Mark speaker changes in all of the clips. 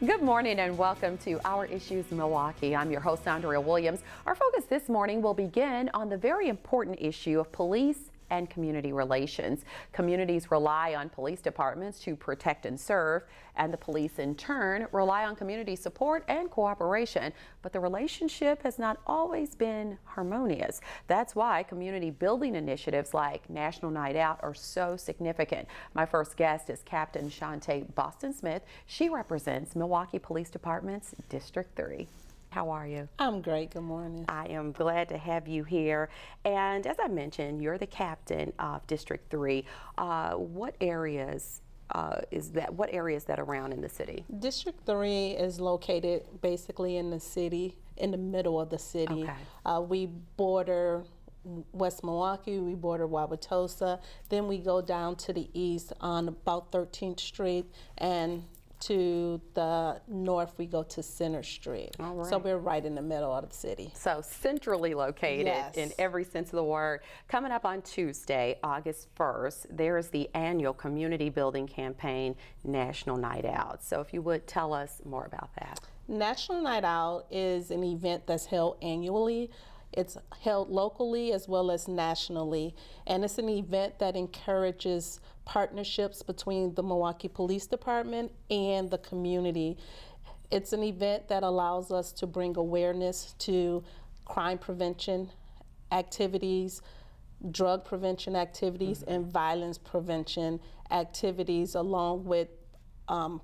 Speaker 1: Good morning and welcome to Our Issues Milwaukee. I'm your host, Andrea Williams. Our focus this morning will begin on the very important issue of police and community relations. Communities rely on police departments to protect and serve, and the police in turn rely on community support and cooperation. But the relationship has not always been harmonious. That's why community building initiatives like National Night Out are so significant. My first guest is Captain Shunta Boston-Smith. She represents Milwaukee Police Department's District 3. How are you?
Speaker 2: I'm great. Good morning.
Speaker 1: I am glad to have you here. And as I mentioned, you're the captain of District 3. What areas what area is that around in the city?
Speaker 2: District 3 is located basically in the city, in the middle of the city.
Speaker 1: Okay.
Speaker 2: We border West Milwaukee, we border Wauwatosa, then we go down to the east on about 13th Street, and to the north we go to Center Street.
Speaker 1: All right.
Speaker 2: So we're right in the middle of the city.
Speaker 1: So centrally located.
Speaker 2: Yes.
Speaker 1: In every sense of the word. Coming up on Tuesday, August 1st, there is the annual community building campaign, National Night Out. So if you would tell us more about that.
Speaker 2: National Night Out is an event that's held annually. It's held locally as well as nationally, and it's an event that encourages partnerships between the Milwaukee Police Department and the community. It's an event that allows us to bring awareness to crime prevention activities, drug prevention activities, and violence prevention activities, along with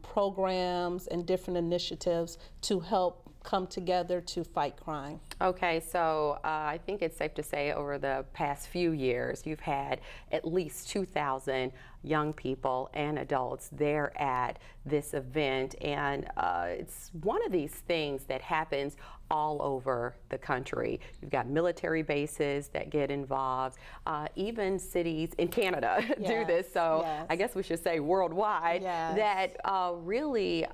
Speaker 2: programs and different initiatives to help come together to fight crime.
Speaker 1: Okay, so I think it's safe to say over the past few years you've had at least 2,000 young people and adults there at this event, and it's one of these things that happens all over the country. You've got military bases that get involved, even cities in Canada do this, so
Speaker 2: yes.
Speaker 1: I guess we should say worldwide,
Speaker 2: Yes.
Speaker 1: that really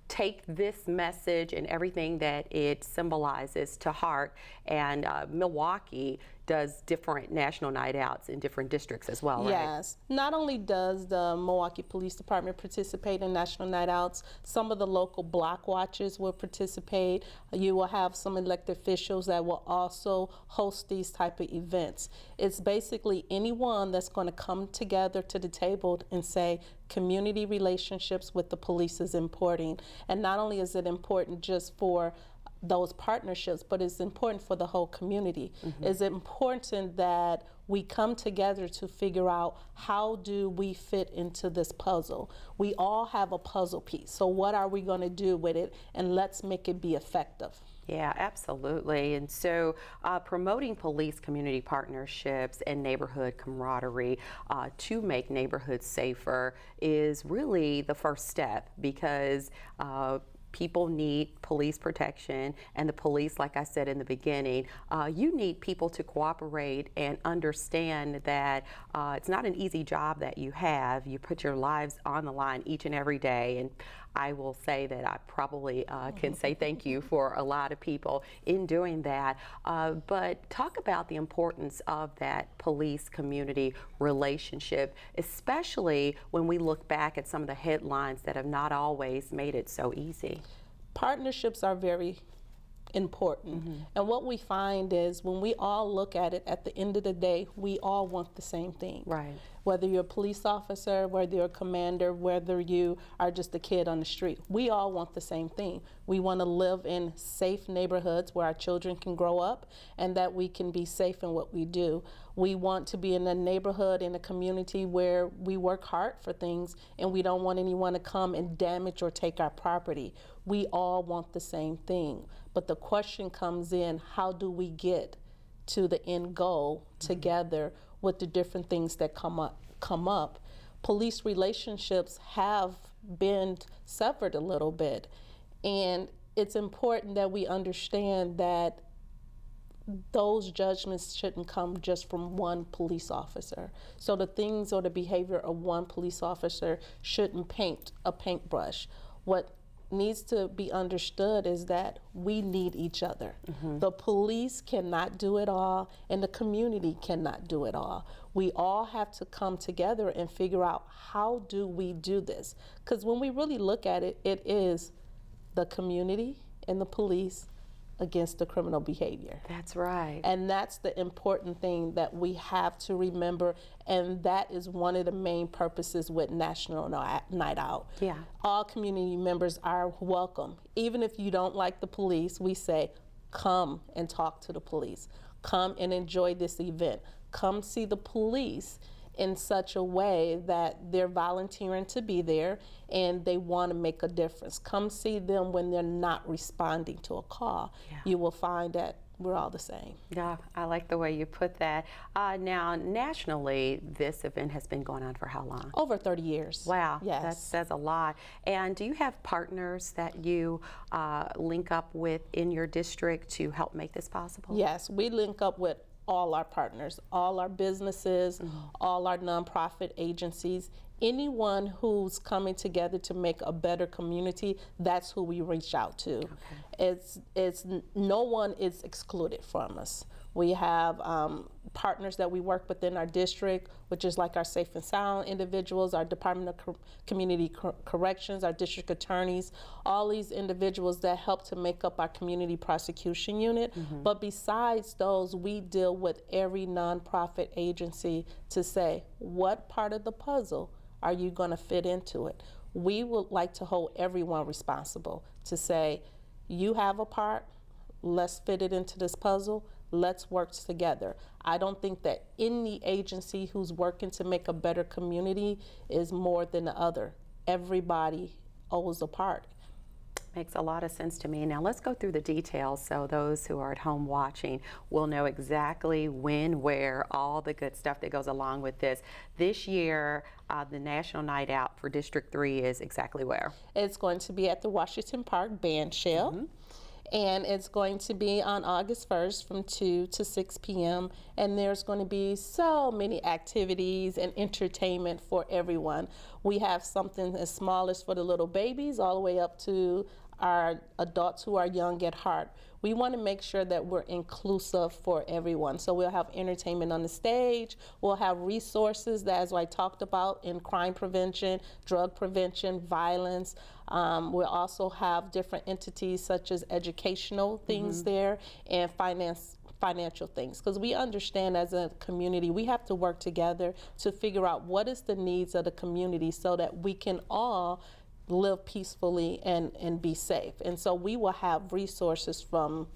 Speaker 1: take this message and everything that it symbolizes to heart. And Milwaukee does different national night outs in different districts as well, right?
Speaker 2: Yes. Not only does the Milwaukee Police Department participate in national night outs, some of the local block watches will participate. You will have some elected officials that will also host these type of events. It's basically anyone that's going to come together to the table and say community relationships with the police is important. And not only is it important just for those partnerships, but it's important for the whole community. Mm-hmm. It's important that we come together to figure out how do we fit into this puzzle. We all have a puzzle piece, so what are we going to do with it, and let's make it be effective.
Speaker 1: Yeah, absolutely. And so promoting police community partnerships and neighborhood camaraderie to make neighborhoods safer is really the first step, because people need police protection, and the police, like I said in the beginning, you need people to cooperate and understand that it's not an easy job that you have. You put your lives on the line each and every day, and I will say that I probably can say thank you for a lot of people in doing that. But talk about the importance of that police-community relationship, especially when we look back at some of the headlines that have not always made it so easy.
Speaker 2: Partnerships are very important. Mm-hmm. And what we find is when we all look at it, at the end of the day, we all want the same thing.
Speaker 1: Right.
Speaker 2: Whether you're a police officer, whether you're a commander, whether you are just a kid on the street, we all want the same thing. We want to live in safe neighborhoods where our children can grow up and that we can be safe in what we do. We want to be in a neighborhood, in a community where we work hard for things and we don't want anyone to come and damage or take our property. We all want the same thing. But the question comes in, how do we get to the end goal together with the different things that come up? Police relationships have been severed a little bit, and it's important that we understand that those judgments shouldn't come just from one police officer. So the things or the behavior of one police officer shouldn't paint a paintbrush. What needs to be understood is that we need each other. Mm-hmm. The police cannot do it all, and the community cannot do it all. We all have to come together and figure out, how do we do this? Because when we really look at it, it is the community and the police against the criminal behavior.
Speaker 1: That's right.
Speaker 2: And that's the important thing that we have to remember, and that is one of the main purposes with National Night Out.
Speaker 1: Yeah.
Speaker 2: All community members are welcome. Even if you don't like the police, we say, come and talk to the police. Come and enjoy this event. Come see the police in such a way that they're volunteering to be there and they want to make a difference. Come see them when they're not responding to a call.
Speaker 1: Yeah.
Speaker 2: You will find that we're all the same.
Speaker 1: Yeah, I like the way you put that. Now, nationally, this event has been going on for how long?
Speaker 2: Over 30 years.
Speaker 1: Wow,
Speaker 2: Yes.
Speaker 1: that says a lot. And do you have partners that you link up with in your district to help make this possible?
Speaker 2: Yes, we link up with all our partners, all our businesses, all our nonprofit agencies. Anyone who's coming together to make a better community, that's who we reach out to.
Speaker 1: Okay.
Speaker 2: It's no one is excluded from us. We have partners that we work with in our district, which is like our Safe and Sound individuals, our Department of Community Corrections, our district attorneys, all these individuals that help to make up our community prosecution unit. But besides those, we deal with every nonprofit agency to say, what part of the puzzle are you going to fit into it? We would like to hold everyone responsible to say, you have a part, let's fit it into this puzzle. Let's work together. I don't think that any agency who's working to make a better community is more than the other. Everybody owes a part.
Speaker 1: Makes a lot of sense to me. Now let's go through the details so those who are at home watching will know exactly when, where, all the good stuff that goes along with this. This year, the National Night Out for District 3 is exactly where?
Speaker 2: It's going to be at the Washington Park Band Shell. And it's going to be on August 1st from 2 to 6 p.m. And there's going to be so many activities and entertainment for everyone. We have something as small as for the little babies all the way up to our adults who are young at heart. We want to make sure that we're inclusive for everyone. So we'll have entertainment on the stage. We'll have resources that, as I talked about, in crime prevention, drug prevention, violence. We'll also have different entities such as educational things there and financial things, because we understand as a community we have to work together to figure out what is the needs of the community so that we can all live peacefully and be safe. And so we will have resources from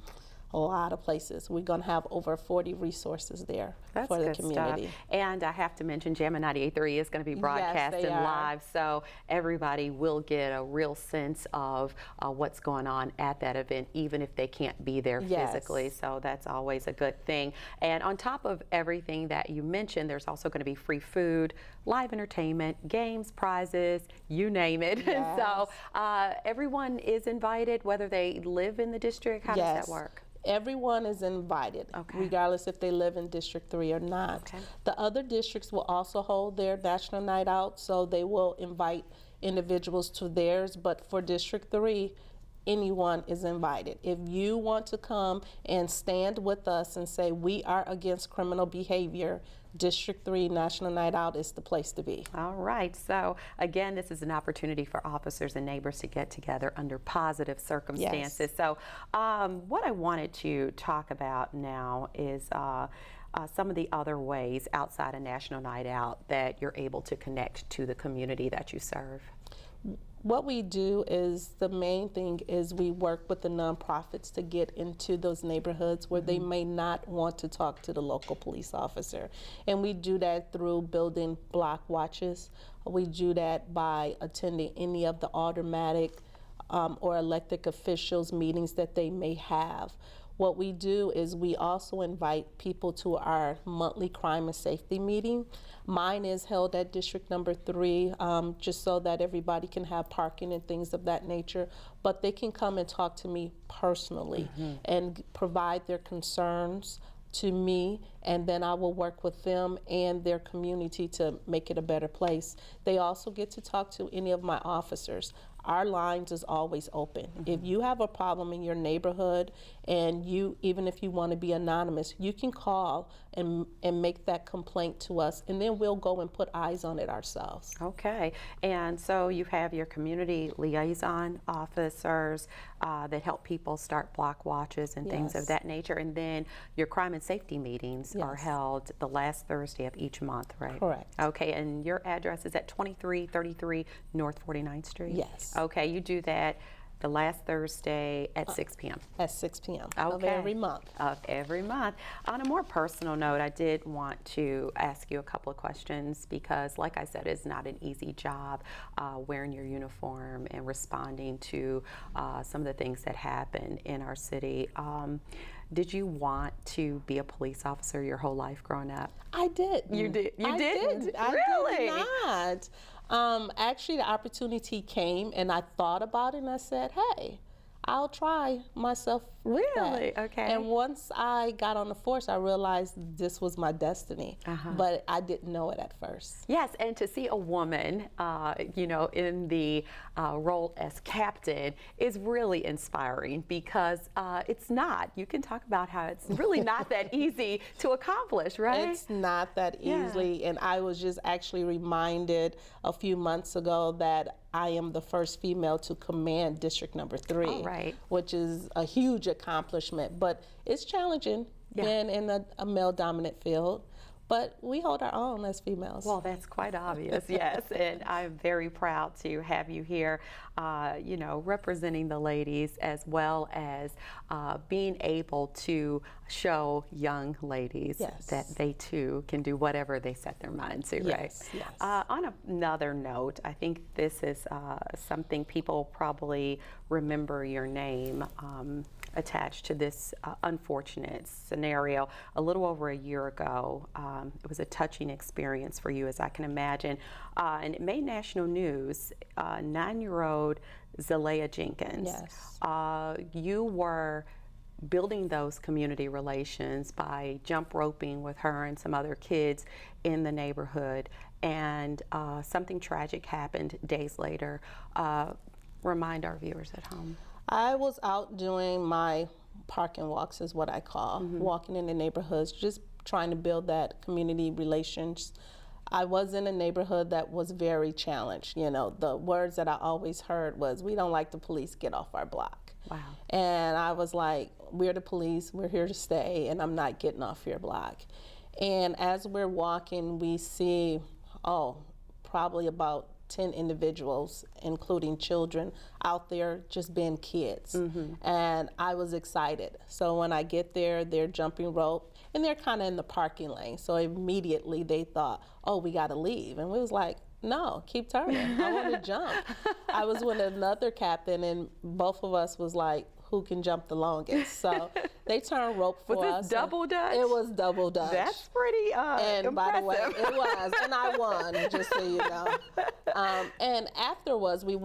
Speaker 2: a lot of places. We're going to have over 40 resources there for the community.
Speaker 1: Stuff. And I have to mention Jammin' 98.3 is going to be broadcasted live, so everybody will get a real sense of what's going on at that event, even if they can't be there physically. So that's always a good thing. And on top of everything that you mentioned, there's also going to be free food, live entertainment, games, prizes, you name it.
Speaker 2: Yes.
Speaker 1: So everyone is invited, whether they live in the district. How does that work?
Speaker 2: Everyone is invited, regardless if they live in District 3 or not.
Speaker 1: Okay.
Speaker 2: The other districts will also hold their National Night Out, so they will invite individuals to theirs, but for District 3, anyone is invited. If you want to come and stand with us and say we are against criminal behavior, District 3 National Night Out is the place to be.
Speaker 1: All right. So again, this is an opportunity for officers and neighbors to get together under positive circumstances.
Speaker 2: Yes.
Speaker 1: So what I wanted to talk about now is some of the other ways outside of National Night Out that you're able to connect to the community that you serve.
Speaker 2: What we do is, the main thing is we work with the nonprofits to get into those neighborhoods where they may not want to talk to the local police officer. And we do that through building block watches. We do that by attending any of the automatic or elected officials meetings that they may have. What we do is we also invite people to our monthly crime and safety meeting. Mine is held at District Number 3, just so that everybody can have parking and things of that nature. But they can come and talk to me personally and provide their concerns to me, and then I will work with them and their community to make it a better place. They also get to talk to any of my officers. Our lines is always open. If you have a problem in your neighborhood and you, even if you want to be anonymous, you can call and make that complaint to us, and then we'll go and put eyes on it ourselves.
Speaker 1: Okay, and so you have your community liaison officers that help people start block watches and things of
Speaker 2: Yes.
Speaker 1: that nature, and then your crime and safety meetings are
Speaker 2: Yes.
Speaker 1: held the last Thursday of each month, right?
Speaker 2: Correct.
Speaker 1: Okay, and your address is at 2333 North 49th Street?
Speaker 2: Yes.
Speaker 1: Okay, you do that the last Thursday at 6 p.m.
Speaker 2: At 6 p.m. of
Speaker 1: Okay.
Speaker 2: every month.
Speaker 1: Of every month. On a more personal note, I did want to ask you a couple of questions because, like I said, it's not an easy job wearing your uniform and responding to some of the things that happen in our city. Did you want to be a police officer your whole life growing up?
Speaker 2: I did.
Speaker 1: You did? You didn't?
Speaker 2: I
Speaker 1: Really?
Speaker 2: did not. Actually, the opportunity came, and I thought about it, and I said, hey, I'll try myself with
Speaker 1: Really?
Speaker 2: that.
Speaker 1: Okay.
Speaker 2: And once I got on the force, I realized this was my destiny, but I didn't know it at first.
Speaker 1: Yes, and to see a woman, you know, in the role as captain is really inspiring because it's not. You can talk about how it's really not that easy to accomplish, right?
Speaker 2: It's not that easily, and I was just actually reminded a few months ago that I am the first female to command District Number 3,
Speaker 1: Oh, right.
Speaker 2: which is a huge accomplishment, but it's challenging being in a male-dominant field. But we hold our own as females.
Speaker 1: Well, that's quite obvious, yes, and I'm very proud to have you here, you know, representing the ladies as well as being able to show young ladies that they too can do whatever they set their mind to, right?
Speaker 2: Yes.
Speaker 1: On another note, I think this is something people probably remember your name attached to this unfortunate scenario. A little over a year ago, it was a touching experience for you, as I can imagine, and it made national news. 9-year-old Zalea Jenkins.
Speaker 2: Yes.
Speaker 1: You were building those community relations by jump roping with her and some other kids in the neighborhood, and something tragic happened days later. Remind our viewers at home.
Speaker 2: I was out doing my parking walks, is what I call, walking in the neighborhoods, just trying to build that community relations. I was in a neighborhood that was very challenged. You know, the words that I always heard was, we don't like the police, get off our block.
Speaker 1: Wow.
Speaker 2: And I was like, we're the police, we're here to stay, and I'm not getting off your block. And as we're walking, we see, probably about 10 individuals, including children, out there just being kids. And I was excited. So when I get there, they're jumping rope, and they're kind of in the parking lane. So immediately they thought, oh, we got to leave. And we was like, no, keep turning. I want to jump. I was with another captain, and both of us was like, who can jump the longest? So they turned rope for us.
Speaker 1: Was this double dutch?
Speaker 2: It was double dutch.
Speaker 1: That's pretty
Speaker 2: and
Speaker 1: impressive.
Speaker 2: by the way, it was, and I won, just so you know. And afterwards, we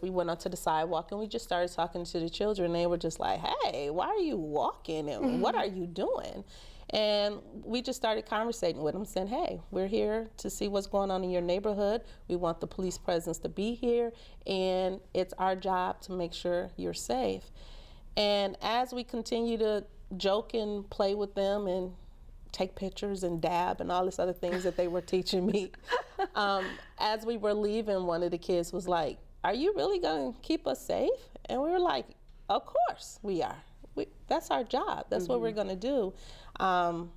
Speaker 2: went onto the sidewalk, and we just started talking to the children. They were just like, hey, why are you walking, and what are you doing? And we just started conversating with them, saying, hey, we're here to see what's going on in your neighborhood. We want the police presence to be here, and it's our job to make sure you're safe. And as we continue to joke and play with them and take pictures and dab and all this other things that they were teaching me, as we were leaving, one of the kids was like, are you really going to keep us safe? And we were like, of course we are. That's our job. That's what we're going to do. And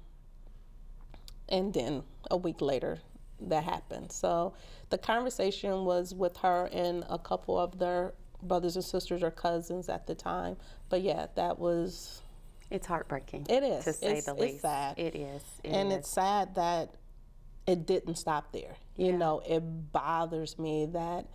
Speaker 2: then a week later, that happened. So the conversation was with her and a couple of their brothers and sisters or cousins at the time. But yeah, that was...
Speaker 1: It's heartbreaking.
Speaker 2: It is.
Speaker 1: To say the least.
Speaker 2: It's sad.
Speaker 1: It is.
Speaker 2: It's sad that it didn't stop there. You know, it bothers me that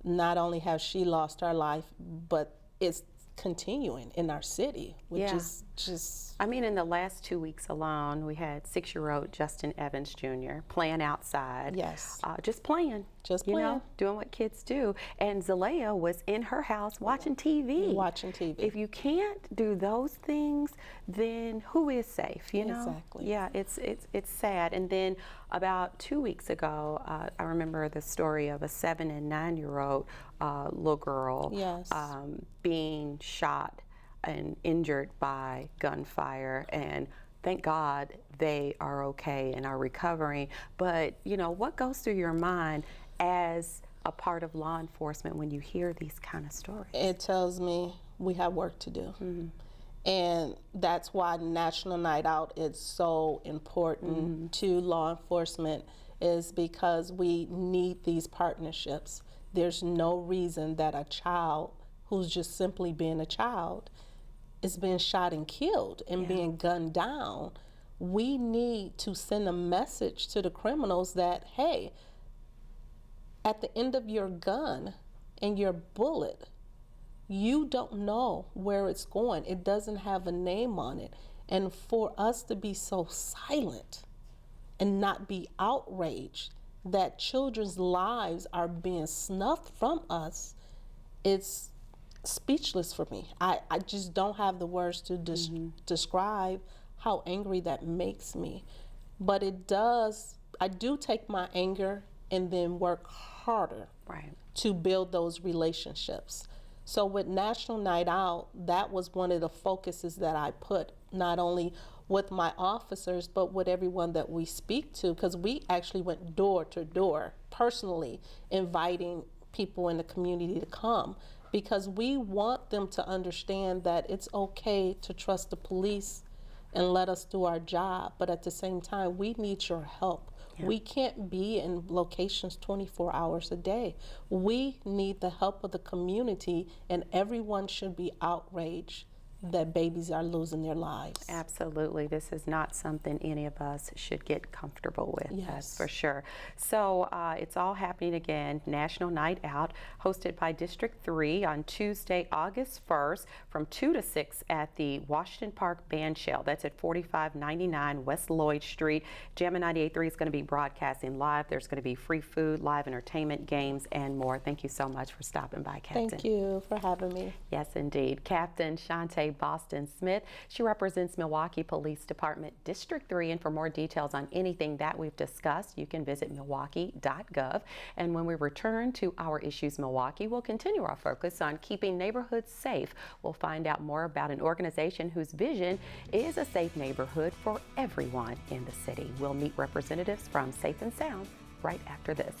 Speaker 2: not only has she lost her life, but it's continuing in our city, which is just...
Speaker 1: I mean, in the last 2 weeks alone, we had 6-year-old Justin Evans Jr. playing outside.
Speaker 2: Yes.
Speaker 1: Just playing.
Speaker 2: Just
Speaker 1: you
Speaker 2: playing.
Speaker 1: know, doing what kids do. And Zalea was in her house watching TV.
Speaker 2: Watching TV.
Speaker 1: If you can't do those things, then who is safe, you know?
Speaker 2: Exactly.
Speaker 1: Yeah, it's sad. And then about 2 weeks ago, I remember the story of a 7- and 9-year-old little girl
Speaker 2: Yes.
Speaker 1: being shot and injured by gunfire, and thank God they are okay and are recovering. But you know, what goes through your mind as a part of law enforcement when you hear these kind of stories?
Speaker 2: It tells me we have work to do. And that's why National Night Out is so important to law enforcement, is because we need these partnerships. There's no reason that a child who's just simply being a child is being shot and killed and being gunned down. We need to send a message to the criminals that, hey, at the end of your gun and your bullet, you don't know where it's going. It doesn't have a name on it. And for us to be so silent and not be outraged that children's lives are being snuffed from us, it's speechless for me. I just don't have the words to describe how angry that makes me. But it does, I do take my anger and then work harder to build those relationships. So with National Night Out, that was one of the focuses that I put, not only with my officers, but with everyone that we speak to, because we actually went door to door, personally inviting people in the community to come, because we want them to understand that it's okay to trust the police and let us do our job, but at the same time, we need your help. We can't be in locations 24 hours a day. We need the help of the community, and everyone should be outraged that babies are losing their lives.
Speaker 1: Absolutely. This is not something any of us should get comfortable with. That's for sure. So it's all happening again, National Night Out, hosted by District 3 on Tuesday, August 1st from 2 to 6 at the Washington Park Band Shell. That's at 4599 West Lloyd Street. Jammin' 98.3 is going to be broadcasting live. There's going to be free food, live entertainment, games, and more. Thank you so much for stopping by, Captain.
Speaker 2: Thank you for having me.
Speaker 1: Yes, indeed. Captain Shunta Boston-Smith. She represents Milwaukee Police Department District 3, and for more details on anything that we've discussed, you can visit milwaukee.gov. And when we return to Our Issues Milwaukee, we'll continue our focus on keeping neighborhoods safe. We'll find out more about an organization whose vision is a safe neighborhood for everyone in the city. We'll meet representatives from Safe and Sound right after this.